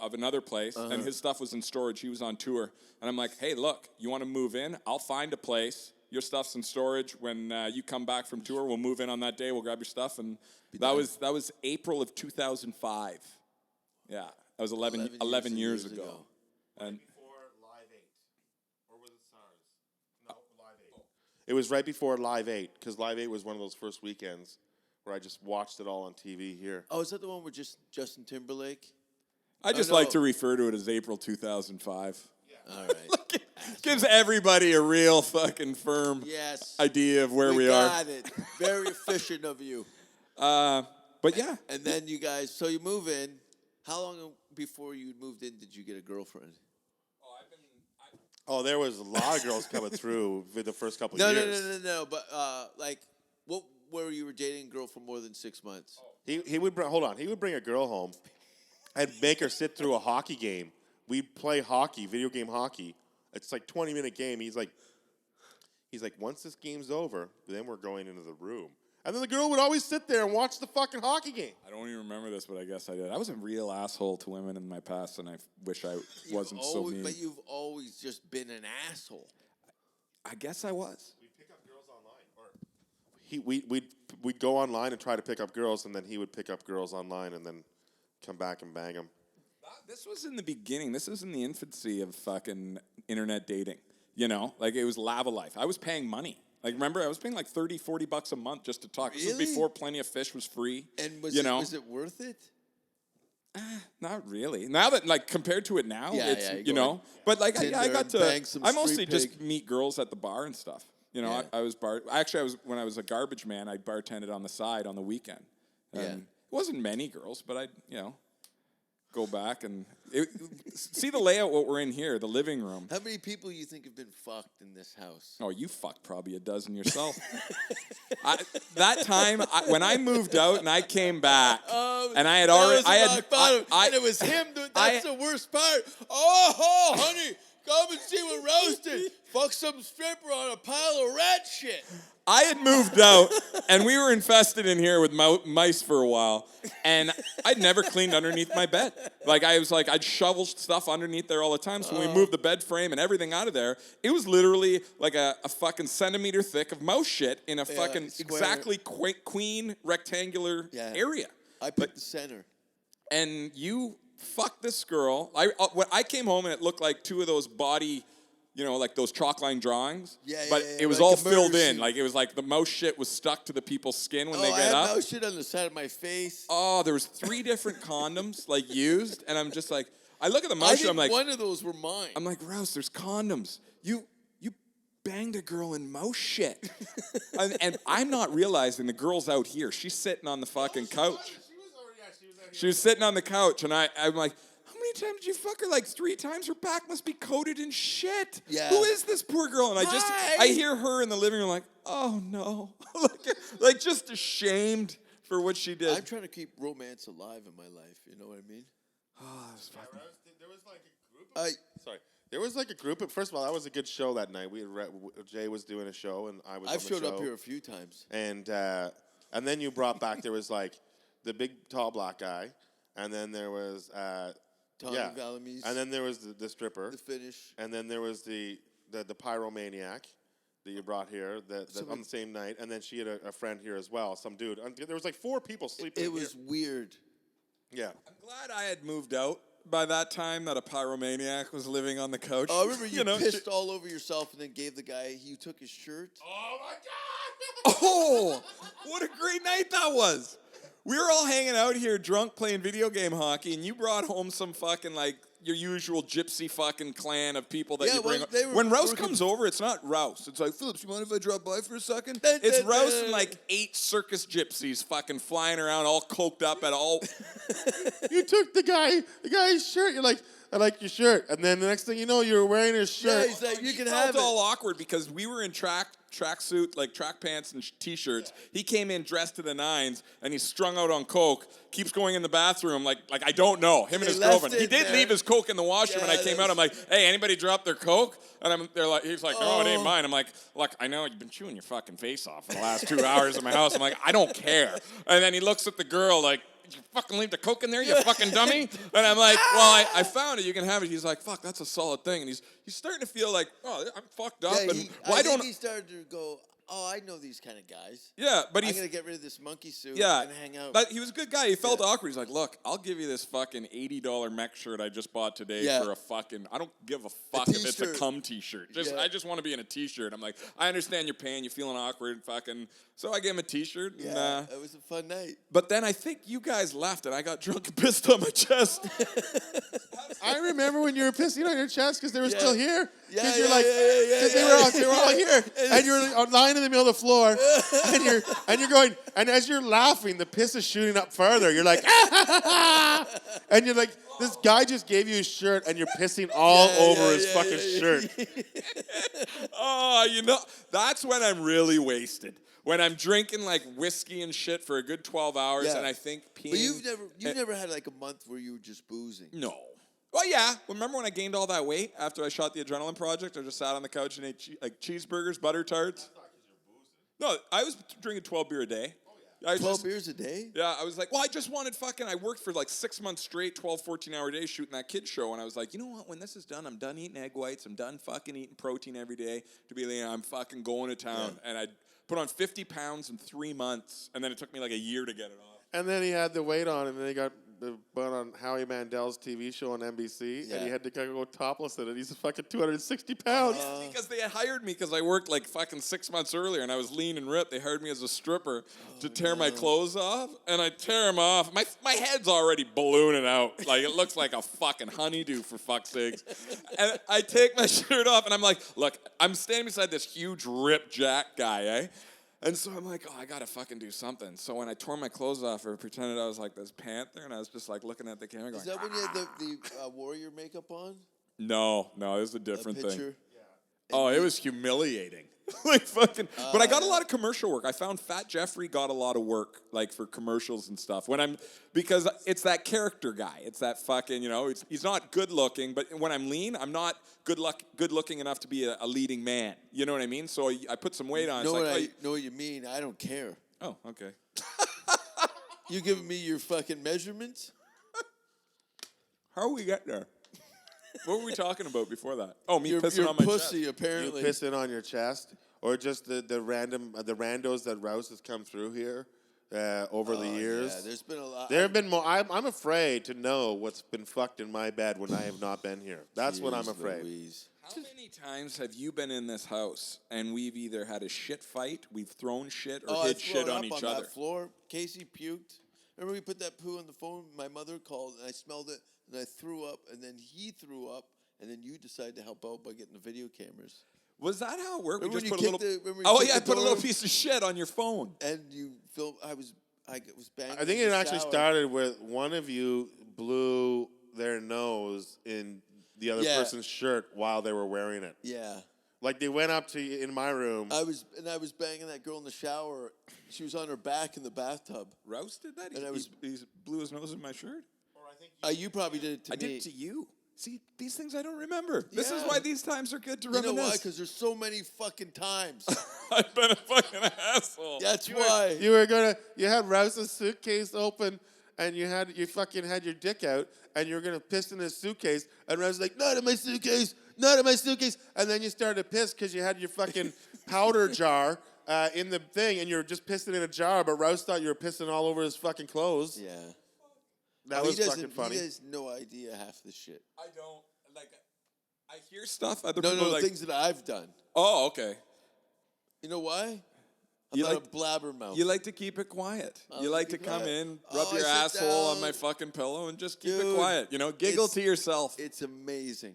of another place, and his stuff was in storage. He was on tour, and I'm like, hey, look, you want to move in? I'll find a place. Your stuff's in storage. When you come back from tour, we'll move in on that day. We'll grab your stuff, and that was April of 2005. Yeah, that was 11 years ago. And Before Live 8. Or was it SARS? No, Live 8. It was right before Live 8, because Live 8 was one of those first weekends where I just watched it all on TV here. Oh, is that the one with just Justin Timberlake? I just like to refer to it as April 2005. All right. Gives everybody a real fucking firm idea of where we are. Got it. Very efficient of you. But yeah. And then you guys, so you move in. How long before you moved in did you get a girlfriend? Oh, there was a lot of girls coming through for the first couple No, of years. no. But like, what? Where you were dating a girl for more than 6 months? He would hold on. He would bring a girl home. I'd make her sit through a hockey game. We'd play hockey, video game hockey. It's like 20-minute game. He's like, once this game's over, then we're going into the room. And then the girl would always sit there and watch the fucking hockey game. I don't even remember this, but I guess I did. I was a real asshole to women in my past, and I wish I wasn't so mean. But you've always just been an asshole. I guess I was. We'd pick up girls online. We'd go online and try to pick up girls, and then he would pick up girls online and then come back and bang them. This was in the beginning. This was in the infancy of fucking internet dating. You know? Like, it was lava life. I was paying money. Like, remember, I was paying like $30, $40 a month just to talk. Really? This was before Plenty of Fish was free. And was it worth it? Not really. Now that, like, compared to it now, it's, you know. on But, like, Tinder I got and to, bang some I mostly street just pig. meet girls at the bar and stuff. You know, Yeah. I was when I was a garbage man, I bartended on the side on the weekend. And Yeah. it wasn't many girls, but I'd, you know, go back and see the layout what we're in here, the living room. How many people you think have been fucked in this house? Oh, you fucked probably a dozen yourself. That time when I moved out and I came back, and I had already, and it was him. That's the worst part. Oh, honey, come and see what Rouse did. Fuck some stripper on a pile of rat shit. I had moved out, and we were infested in here with mice for a while, and I'd never cleaned underneath my bed. Like, I'd shovel stuff underneath there all the time, so when we moved the bed frame and everything out of there, it was literally like a fucking centimeter thick of mouse shit in a fucking square. exactly queen rectangular area. I picked the center. And you fucked this girl. When I came home, and it looked like two of those body... You know, like those chalk line drawings. But it was like all a murder filled in. scene. Like, it was like the mouse shit was stuck to the people's skin when they I get had up. mouse shit on the side of my face. Oh, there was 3 different condoms, like, used. And I'm just like, I look at the mouse shit, I'm like... one of those were mine. I'm like, Rouse, there's condoms. You banged a girl in mouse shit. and I'm not realizing the girl's out here. She's sitting on the fucking couch. She was sitting on the couch, and I'm like... How many times did you fuck her? Like 3 times. Her back must be coated in shit. Yeah. Who is this poor girl? And I hear her in the living room like, oh no. like just ashamed for what she did. I'm trying to keep romance alive in my life. You know what I mean? There was like a group. There was like a group. First of all, that was a good show that night. Jay was doing a show, and I was. I've on the showed show. up here a few times. And then you brought back. There was like the big tall black guy, and then there was Tommy Valamise. and then there was the stripper, The finish. and then there was the pyromaniac that you brought here on the same night, and then she had a friend here as well, some dude. There was like 4 people sleeping. It was weird. Yeah. I'm glad I had moved out by that time that a pyromaniac was living on the couch. Oh, I remember you know, pissed all over yourself and then gave the guy, you took his shirt. Oh my God! Oh, what a great night that was. We were all hanging out here drunk playing video game hockey, and you brought home some fucking, like, your usual gypsy fucking clan of people that you bring up. When Rouse comes over, it's not Rouse. It's like, Phillips, you mind if I drop by for a second? It's Rouse and, like, 8 circus gypsies fucking flying around all coked up at all. You took the guy's shirt. You're like, I like your shirt. And then the next thing you know, you were wearing his shirt. Yeah, he's like, you can It have felt it. all awkward because we were in tracksuit, like track pants and T-shirts. He came in dressed to the nines, and he's strung out on coke. Keeps going in the bathroom, like I don't know him and his left girlfriend. He it did there. leave his coke in the washer when I Yeah, came out. I'm like, hey, anybody drop their coke? And he's like, no, it ain't Oh. mine. I'm like, look, I know you've been chewing your fucking face off for the last 2 hours in my house. I'm like, I don't care. And then he looks at the girl like, did you fucking leave the coke in there, you fucking dummy? And I'm like, well, I found it. You can have it. He's like, fuck, that's a solid thing. And he's starting to feel like, oh, I'm fucked up. Yeah, and I think he started to go, oh, I know these kind of guys. Yeah, but I'm going to get rid of this monkey suit yeah, and hang out. but he was a good guy. He felt awkward. He's like, look, I'll give you this fucking $80 mech shirt I just bought today for a fucking, I don't give a fuck if it's a cum t-shirt. I just want to be in a t-shirt. I'm like, I understand you're paying, you're feeling awkward, fucking. So I gave him a t-shirt. Yeah, it was a fun night. But then I think you guys left and I got drunk and pissed on my chest. I remember when you were pissing on your chest because they were still here. Because Yeah, they were all here, and you're lying in the middle of the floor, and you're going, and as you're laughing, the piss is shooting up further. You're like, and you're like, this guy just gave you his shirt, and you're pissing all over his fucking shirt. Oh, you know, that's when I'm really wasted. When I'm drinking like whiskey and shit for a good 12 hours, and I think peeing. But you've never had like a month where you were just boozing. No. Well, yeah. Remember when I gained all that weight after I shot the Adrenaline Project? I just sat on the couch and ate like cheeseburgers, butter tarts. No, I was drinking 12 beer a day. 12 beers a day? Yeah, I was like, well, I just wanted I worked for like 6 months straight, 12, 14-hour days shooting that kid show, and I was like, you know what, when this is done, I'm done eating egg whites, I'm done fucking eating protein every day to be like, I'm fucking going to town. And I put on 50 pounds in 3 months, and then it took me like a year to get it off. And then he had the weight on, and then he got put on Howie Mandel's TV show on NBC, and he had to kind of go topless in it. He's fucking 260 pounds. Because they had hired me because I worked like fucking 6 months earlier, and I was lean and ripped. They hired me as a stripper to tear my clothes off, and I tear them off. My head's already ballooning out. Like, it looks like a fucking honeydew, for fuck's sakes. And I take my shirt off, and I'm like, look, I'm standing beside this huge ripped jack guy, eh? And so I'm like, oh, I gotta fucking do something. So when I tore my clothes off, I pretended I was like this panther, and I was just like looking at the camera going, Is that when you had the warrior makeup on? No, it was a different thing. Picture? Oh, it was humiliating. Like fucking. But I got a lot of commercial work. I found Fat Jeffrey got a lot of work, like for commercials and stuff. Because it's that character guy. It's that fucking, he's not good looking, but when I'm lean, I'm not good looking enough to be a leading man. You know what I mean? So I put some weight on. Know what you mean? I don't care. Oh, okay. You giving me your fucking measurements? How we get there? What were we talking about before that? Oh, me pissing your on my pussy, chest. apparently. You pissing on your chest, or just the randos that Rouse has come through here over the years. Yeah, there's been a lot. There have been more. I'm afraid to know what's been fucked in my bed when I have not been here. That's what I'm afraid. Louise. How many times have you been in this house and we've either had a shit fight, we've thrown shit, or hid shit on each other? That floor. Casey puked. Remember we put that poo on the phone? My mother called, and I smelled it, and I threw up, and then he threw up, and then you decided to help out by getting the video cameras. Was that how it worked? Remember We just when put you a kicked little. the- remember you kicked I the put a little door? piece of shit on your phone. And you filmed. I was banging. I think in it the actually shower. started with one of you blew their nose in the other person's shirt while they were wearing it. Yeah. Like they went up to you in my room. I was banging that girl in the shower. She was on her back in the bathtub. Rouse did that? And He blew his nose in my shirt? You probably did it to I me. did it to you. See, these things I don't remember. This is Yeah. why these times are good to You know reminisce. why? Because there's so many fucking times. I've been a fucking asshole. That's why. You had Rouse's suitcase open, and you fucking had your dick out, and you were gonna piss in his suitcase, and Rouse was like, not in my suitcase, not in my suitcase, and then you started to piss because you had your fucking powder jar in the thing, and you were just pissing in a jar, but Rouse thought you were pissing all over his fucking clothes. Yeah. That was fucking funny. He has no idea half the shit. I don't, I hear stuff. Other No, people things that I've done. Oh, okay. You know why? I'm You not like- a blabbermouth. You like to keep it quiet. You like to keep come quiet. in, rub Oh, your I sit asshole on down. my fucking pillow, and just keep it Dude, quiet. Giggle it's- to yourself. It's amazing.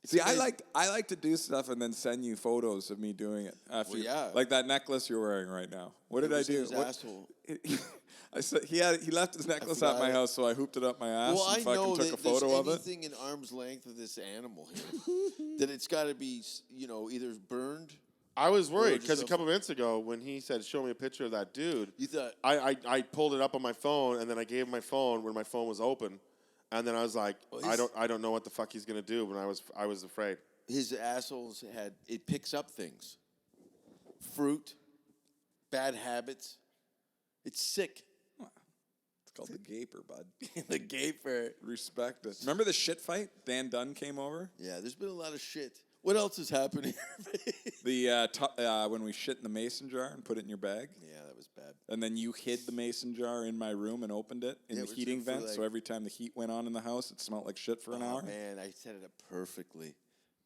See, I like to do stuff and then send you photos of me doing it. After yeah. Like that necklace you're wearing right now. What did I was in do? his asshole. I said he left his necklace at my forgot it. house, so I hooped it up my ass Well, I and know fucking took that a photo of there's it. anything in arm's length of this animal here, that it's got to be, either burned. I was worried Or because a just couple minutes ago when he said, "Show me a picture of that dude," You thought, I pulled it up on my phone, and then I gave him my phone when my phone was open, and then I was like, I don't know what the fuck he's gonna do, but I was afraid. his assholes it picks up things. Fruit, bad habits. It's sick. It's called the gaper, bud. The gaper. Respect it. Remember the shit fight? Dan Dunn came over. Yeah, there's been a lot of shit. What else is happening? When we shit in the mason jar and put it in your bag. Yeah, that was bad. And then you hid the mason jar in my room and opened it in the heating vent. So every time the heat went on in the house, it smelled like shit for an hour. Man, I set it up perfectly.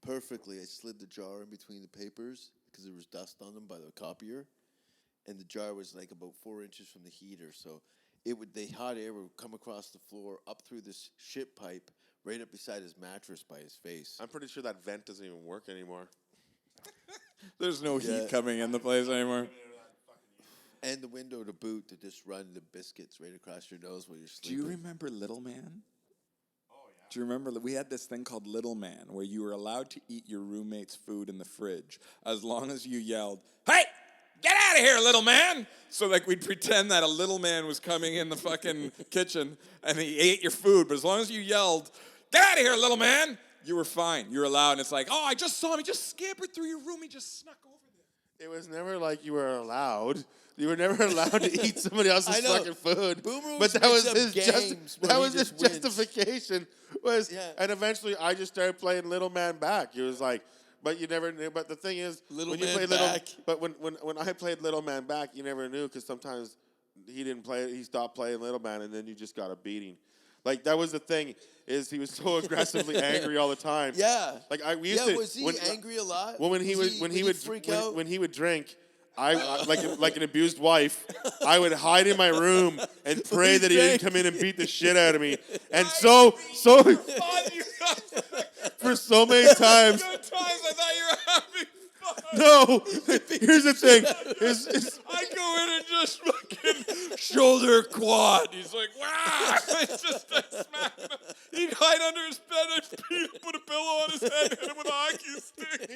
Perfectly. I slid the jar in between the papers because there was dust on them by the copier. And the jar was like about 4 inches from the heater. So the hot air would come across the floor, up through this shit pipe, right up beside his mattress by his face. I'm pretty sure that vent doesn't even work anymore. There's no heat coming in the place anymore. And the window to boot to just run the biscuits right across your nose while you're sleeping. Do you remember Little Man? Oh, yeah. Do you remember we had this thing called Little Man where you were allowed to eat your roommate's food in the fridge as long as you yelled, "Hey, get out of here, little man!" So like we'd pretend that a little man was coming in the fucking kitchen and he ate your food, but as long as you yelled, "Get out of here, little man!" you were fine. You were allowed, and it's like, "Oh, I just saw him. He just scampered through your room. He just snuck over there." It was never like you were allowed. You were never allowed to eat somebody else's fucking food. But that was his justification. And eventually I just started playing Little Man back. He was like, but you never knew. But the thing is, Little when you Man play back. But when I played Little Man back, you never knew because sometimes he didn't play it. He stopped playing Little Man, and then you just got a beating. Like that was the thing, is he was so aggressively angry all the time. Yeah. Like we used to. Was he angry a lot? Well, when he would drink, I like an abused wife, I would hide in my room and pray that he didn't come in and beat the shit out of me. And so for so many times. I thought you were having fun. No, here's the thing. I go in and just fucking shoulder quad. He's like, wow. It's just smack him. He'd hide under his bed and put a pillow on his head and hit him with a hockey stick.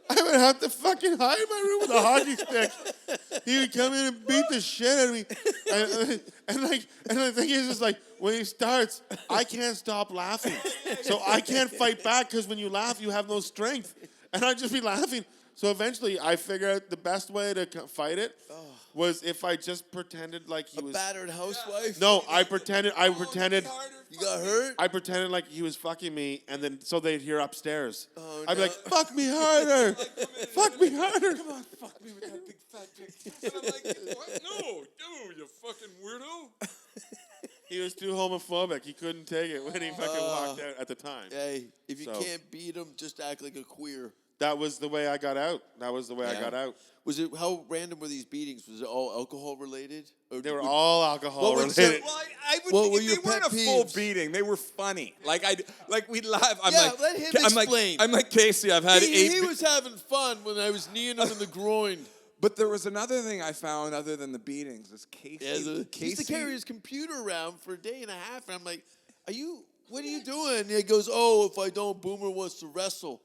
I would have to fucking hide in my room with a hockey stick. He would come in and beat the shit out of me. And the thing is like, when he starts, I can't stop laughing. So I can't fight back because when you laugh, you have no strength. And I'd just be laughing. So eventually, I figured out the best way to fight it was if I just pretended like he was... A battered housewife? No, I pretended... You got hurt? I pretended like he was fucking me, and then so they'd hear upstairs. Oh, I'd be like, fuck me harder! Fuck me harder! Come on, fuck me with that big fat dick. And I'm like, what? No, dude, you fucking weirdo. He was too homophobic. He couldn't take it when he fucking walked out at the time. Hey, if you can't beat him, just act like a queer. That was the way I got out. I got out. Was it, how random were these beatings? Was it all alcohol related? They were all alcohol related. I would think they weren't a full beating. They were funny. Like we'd laugh. Let him explain. I'm like Casey. I've had He was having fun when I was kneeing him in the groin. But there was another thing I found other than the beatings. Is Casey? Yeah, he used to carry his computer around for a day and a half, and I'm like, what are you doing? And he goes, if I don't, Boomer wants to wrestle.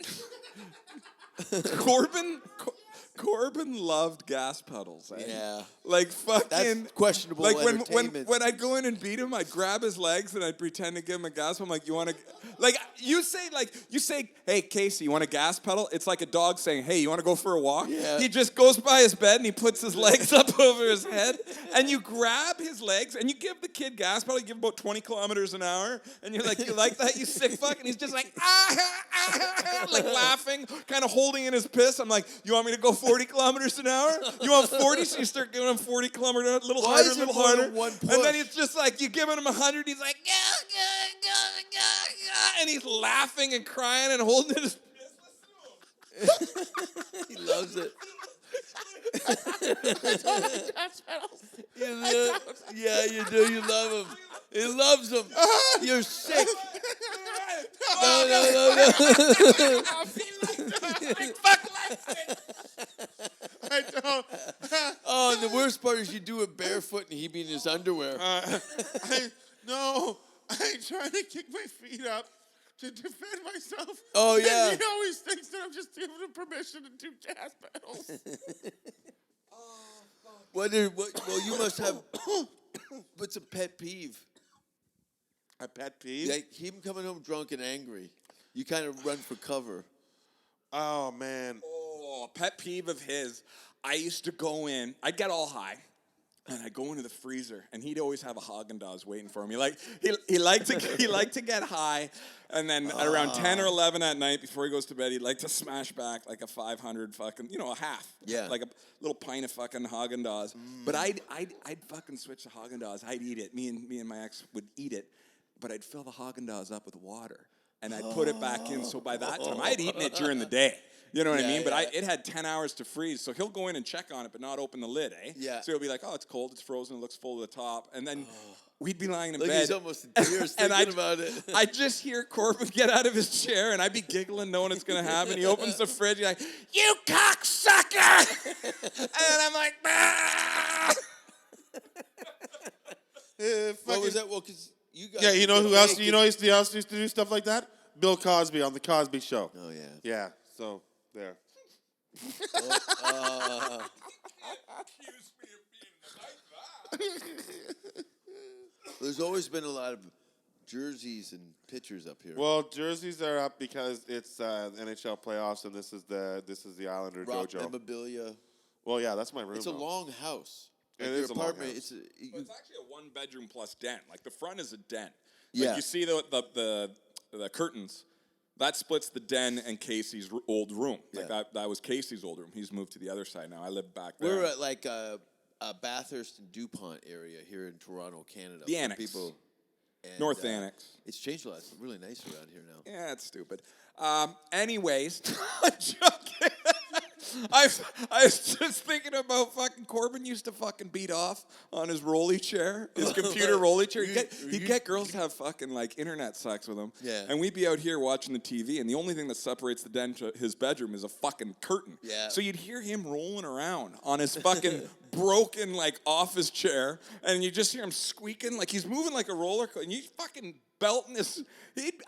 Corbin loved gas pedals. Eh? Yeah. Like fucking. That's questionable like entertainment. when I'd go in and beat him, I'd grab his legs and I'd pretend to give him a gas pedal. I'm like, you want to, you say, hey Casey, you want a gas pedal? It's like a dog saying, hey, you want to go for a walk? Yeah. He just goes by his bed and he puts his legs up over his head, and you grab his legs and you give the kid gas pedal. You give him about 20 kilometers an hour, and you're like, you like that, you sick fuck? And he's just like, like laughing, kind of holding in his piss. I'm like, you want me to go 40 kilometers an hour? You want 40? So you start giving him 40 kilometers, a little harder, a little harder. And then it's just like, you giving him 100, he's like, and he's laughing and crying and holding his piss. He loves it. Yeah, you do. You love him. He loves them. You're sick. No. I don't. Oh, and the worst part is you do it barefoot and he be in his underwear. I'm trying to kick my feet up to defend myself. Oh, yeah. And he always thinks that I'm just giving him permission to do gas pedals. Well, you must have. What's a pet peeve? A pet peeve? Like him coming home drunk and angry. You kind of run for cover. Oh, man. Oh, pet peeve of his. I used to go in. I'd get all high. And I go into the freezer, and he'd always have a Haagen-Dazs waiting for him. He liked to get high, and then at around 10 or 11 at night before he goes to bed, he'd like to smash back like a 500 fucking, a half. Yeah. Like a little pint of fucking Haagen-Dazs. But I'd fucking switch to Haagen-Dazs. I'd eat it. Me and my ex would eat it, but I'd fill the Haagen-Dazs up with water, and I'd put it back in. So by that time, I'd eaten it during the day. You know what I mean? But it had 10 hours to freeze. So he'll go in and check on it, but not open the lid, eh? Yeah. So he'll be like, oh, it's cold, it's frozen, it looks full to the top. And then we'd be lying in Like bed. he's almost in tears thinking about it. I'd just hear Corbin get out of his chair, and I'd be giggling knowing it's going to happen. He opens the fridge, he's like, you cocksucker! And I'm like, ah! What was that? Well, because you guys... Yeah, you know who else? You know who else used to do stuff like that? Bill Cosby on the Cosby Show. Oh, yeah. Yeah, so there. There's always been a lot of jerseys and pictures up here. Well, jerseys are up because it's NHL playoffs, and this is the Islander Rock dojo. memorabilia. Well, yeah, that's my room. It's a though. long house. It Like is your a long apartment. house. It's actually a one-bedroom plus den. Like, the front is a den. Yeah. Like, you see the curtains. That splits the den and Casey's old room. Like, that was Casey's old room. He's moved to the other side now. I live back there. We're at like Bathurst and DuPont area here in Toronto, Canada. The for Annex. People, and, North Annex. It's changed a lot. It's really nice around here now. Yeah, it's stupid. Anyways, I'm joking. I was just thinking about fucking Corbin used to fucking beat off on his rolly chair, his computer rolly chair. He'd get girls to have fucking like internet sex with him. Yeah. And we'd be out here watching the TV, and the only thing that separates the den to his bedroom is a fucking curtain. Yeah. So you'd hear him rolling around on his fucking broken like office chair, and you just hear him squeaking like he's moving like a roller coaster, and you fucking belting this.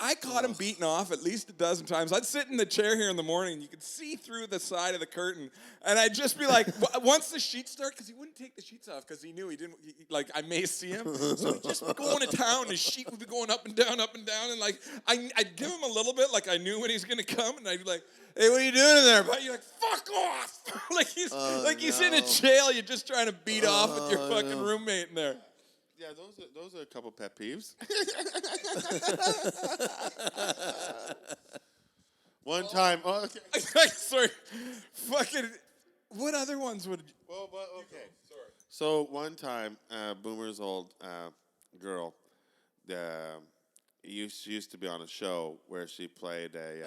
I caught him beating off at least a dozen times. I'd sit in the chair here in the morning, and you could see through the side of the curtain, and I'd just be like, once the sheets start, because he wouldn't take the sheets off because he knew he didn't, like, I may see him. So he'd just be going to town, and his sheet would be going up and down, and like, I'd give him a little bit, like I knew when he was going to come, and I'd be like, hey, what are you doing in there, buddy? You're like, fuck off! like he's in a jail, you're just trying to beat off with your fucking roommate in there. Yeah, those are a couple pet peeves. One time, okay. Sorry, fucking. What other ones would? Well, okay. Sorry. So one time, Boomer's old girl, used to be on a show where she played a.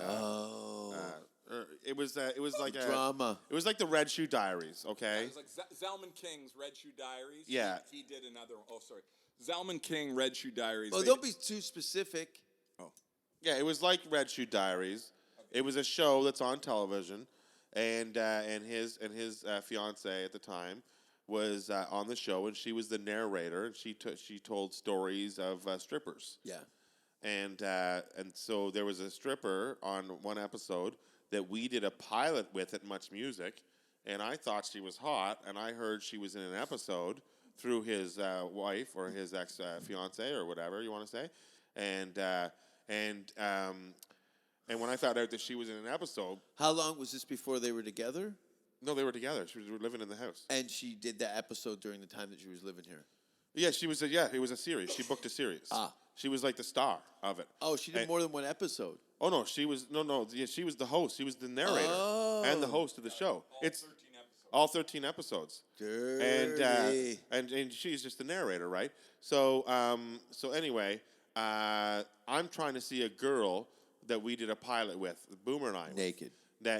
It was like a drama. It was like the Red Shoe Diaries, okay? It was like Zalman King's Red Shoe Diaries. Yeah. He did another. Oh, sorry. Zalman King Red Shoe Diaries. Well, don't be too specific. Oh. Yeah, it was like Red Shoe Diaries. Okay. It was a show that's on television, and his fiance at the time was on the show, and she was the narrator, and she told stories of strippers. Yeah. And so there was a stripper on one episode that we did a pilot with at Much Music, and I thought she was hot, and I heard she was in an episode through his wife or his ex-fiance or whatever you want to say, and when I found out that she was in an episode. How long was this before they were together? No, they were together. She was living in the house. And she did that episode during the time that she was living here? Yeah, she was. It was a series. She booked a series. She was like the star of it. Oh, she did more than one episode. Oh no, she was yeah, she was the host. She was the narrator and the host of the show. All 13 episodes. Dirty. And she's just the narrator, right? So anyway, I'm trying to see a girl that we did a pilot with, Boomer and I. Naked.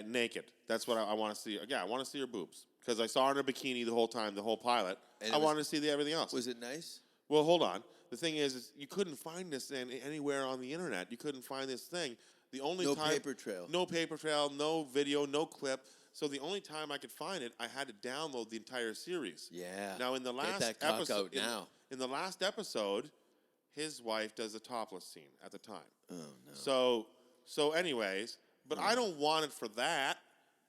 Naked. That's what I want to see. Yeah, I want to see her boobs because I saw her in a bikini the whole time, the whole pilot. I wanted to see everything else. Was it nice? Well, hold on. The thing is you couldn't find this anywhere on the internet. You couldn't find this thing. No paper trail. No paper trail, no video, no clip. So the only time I could find it, I had to download the entire series. Yeah. Now in the last Get that cock episode, out now. In the last episode, his wife does a topless scene at the time. Oh no. So anyways, but I don't want it for that.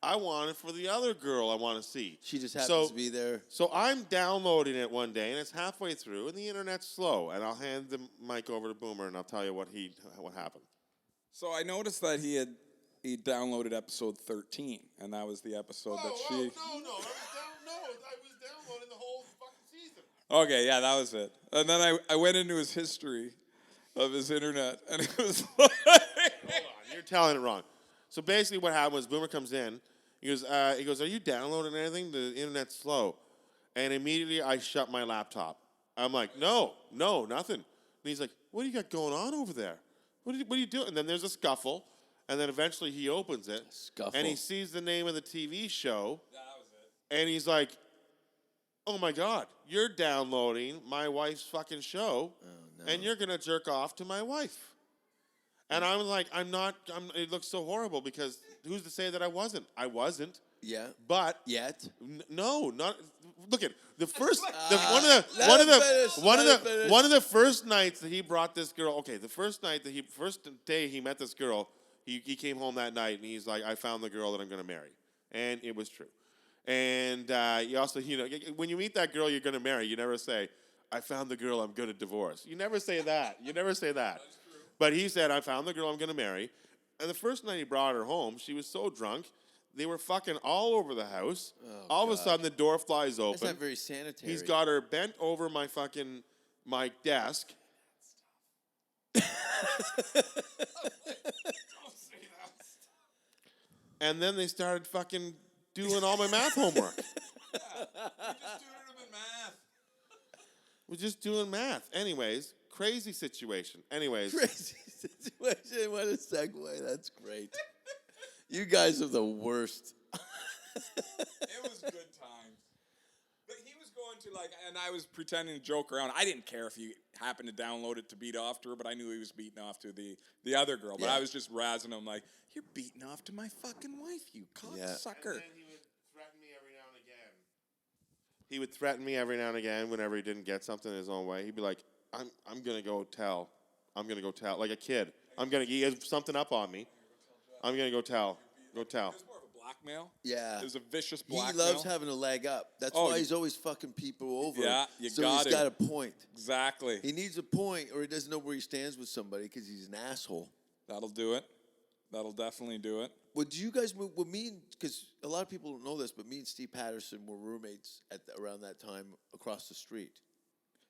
I want it for the other girl I want to see. She just happens to be there. So I'm downloading it one day, and it's halfway through, and the internet's slow. And I'll hand the mic over to Boomer, and I'll tell you what happened. So I noticed that he downloaded episode 13, and that was the episode that she. No. I was downloading the whole fucking season. Okay, yeah, that was it. And then I went into his history of his internet, and it was like... Hold on, you're telling it wrong. So basically what happened was Boomer comes in. He goes, are you downloading anything? The internet's slow. And immediately I shut my laptop. I'm like, no, nothing. And he's like, what do you got going on over there? What are you doing? And then there's a scuffle. And then eventually he opens it. Scuffle. And he sees the name of the TV show. That was it. And he's like, oh my God, you're downloading my wife's fucking show. Oh, no. And you're going to jerk off to my wife. And I'm like, it looks so horrible because who's to say that I wasn't? I wasn't. Yeah. But yet? No, not. Look at the first. One of the first nights that he brought this girl. Okay, the first day he met this girl, he came home that night and he's like, I found the girl that I'm going to marry, and it was true. And you also, when you meet that girl you're going to marry, you never say, I found the girl I'm going to divorce. You never say that. That's true. But he said, I found the girl I'm going to marry. And the first night he brought her home, she was so drunk. They were fucking all over the house. Oh, all of a sudden, the door flies open. That's not very sanitary. He's got her bent over my desk. Don't say that. And then they started fucking doing all my math homework. We're just doing math. Anyways, crazy situation. Crazy situation. What a segue. That's great. You guys are the worst. It was good times. But he was going to and I was pretending to joke around. I didn't care if he happened to download it to beat off to her, but I knew he was beating off to the other girl. But I was just razzing him like, you're beating off to my fucking wife, you cocksucker. And then he would threaten me every now and again. He would threaten me every now and again whenever he didn't get something his own way. He'd be like, I'm going to go tell. I'm going to go tell. Like a kid. He has something up on me. I'm going to go tell. Go tell. It was more of a blackmail. Yeah. It was a vicious blackmail. He loves having a leg up. That's why he's always fucking people over. Yeah, he's got a point. Exactly. He needs a point or he doesn't know where he stands with somebody because he's an asshole. That'll do it. That'll definitely do it. Would you guys move? Because a lot of people don't know this, but me and Steve Patterson were roommates around that time across the street.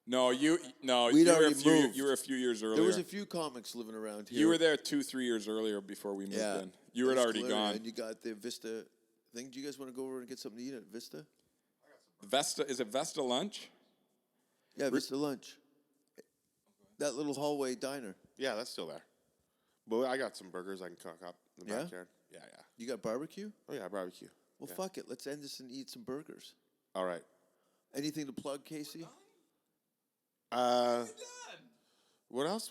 No, you were a few years earlier. There was a few comics living around here. You were there 2-3 years earlier before we moved in. You had already gone. And you got the Vista thing. Do you guys want to go over and get something to eat at Vista? Is it Vesta Lunch? Yeah, Vista Lunch. That little hallway diner. Yeah, that's still there. But I got some burgers I can cook up in the backyard. Yeah. You got barbecue? Oh, yeah, barbecue. Well, fuck it. Let's end this and eat some burgers. All right. Anything to plug, Casey? What else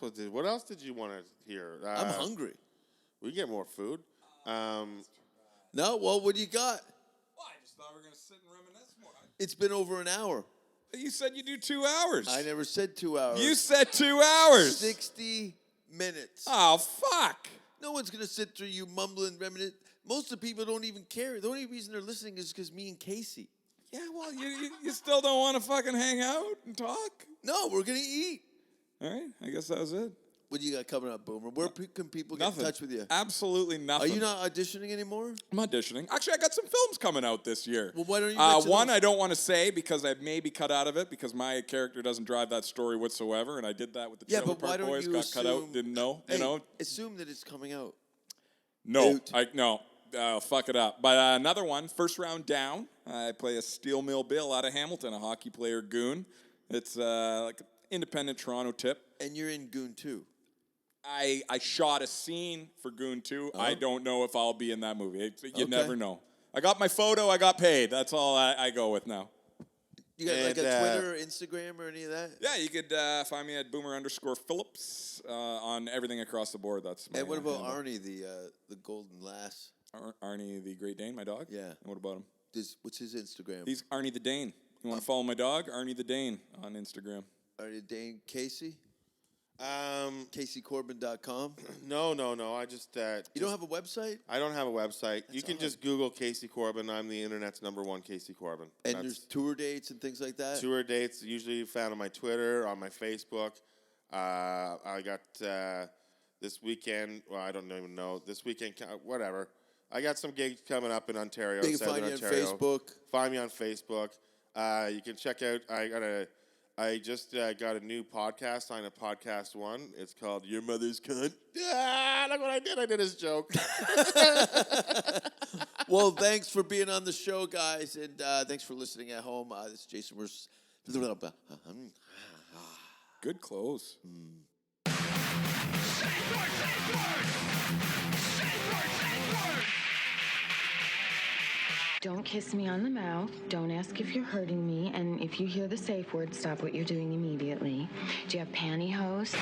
did you want to hear? I'm hungry. We get more food. No, well, what do you got? Well, I just thought we were going to sit and reminisce more. It's been over an hour. You said you do 2 hours. I never said 2 hours. You said 2 hours. 60 minutes. Oh, fuck. No one's going to sit through you mumbling, reminiscing. Most of the people don't even care. The only reason they're listening is because me and Casey. Yeah, well, you still don't want to fucking hang out and talk? No, we're going to eat. All right, I guess that was it. What do you got coming up, Boomer? Where can people get in touch with you? Absolutely nothing. Are you not auditioning anymore? I'm auditioning. Actually, I got some films coming out this year. Well, why don't you one, I don't want to say because I may be cut out of it because my character doesn't drive that story whatsoever, and I did that with the Trailer Park Boys. Got cut out, didn't know. Assume that it's coming out. No, fuck it up. But another one, First Round Down. I play a steel mill Bill out of Hamilton, a hockey player goon. It's like an independent Toronto tip. And you're in Goon 2. I shot a scene for Goon 2. I don't know if I'll be in that movie. You never know. I got my photo. I got paid. That's all I go with now. You got like a Twitter or Instagram or any of that? Yeah, you could find me at Boomer_Phillips on everything across the board. That's my And what about handle. Arnie, the golden lass? Arnie the Great Dane, my dog? Yeah. And what about him? What's his Instagram? He's Arnie the Dane. You want to follow my dog? Arnie the Dane on Instagram. Arnie the Dane. Casey? CaseyCorbin.com? No. I just... you don't have a website? I don't have a website. That's you can odd. just Google Casey Corbin. I'm the internet's #1 Casey Corbin. And there's tour dates and things like that? Tour dates usually found on my Twitter, on my Facebook. I got this weekend... Well, I don't even know. This weekend... Whatever. I got some gigs coming up in Ontario. They can find you on Facebook. Find me on Facebook. You can check out... I got I just got a new podcast on a podcast one. It's called Your Mother's Cunt. Yeah, look what I did. I did his joke. Well, thanks for being on the show, guys, and thanks for listening at home. This is Jason. Good close. Don't kiss me on the mouth. Don't ask if you're hurting me. And if you hear the safe word, stop what you're doing immediately. Do you have pantyhose?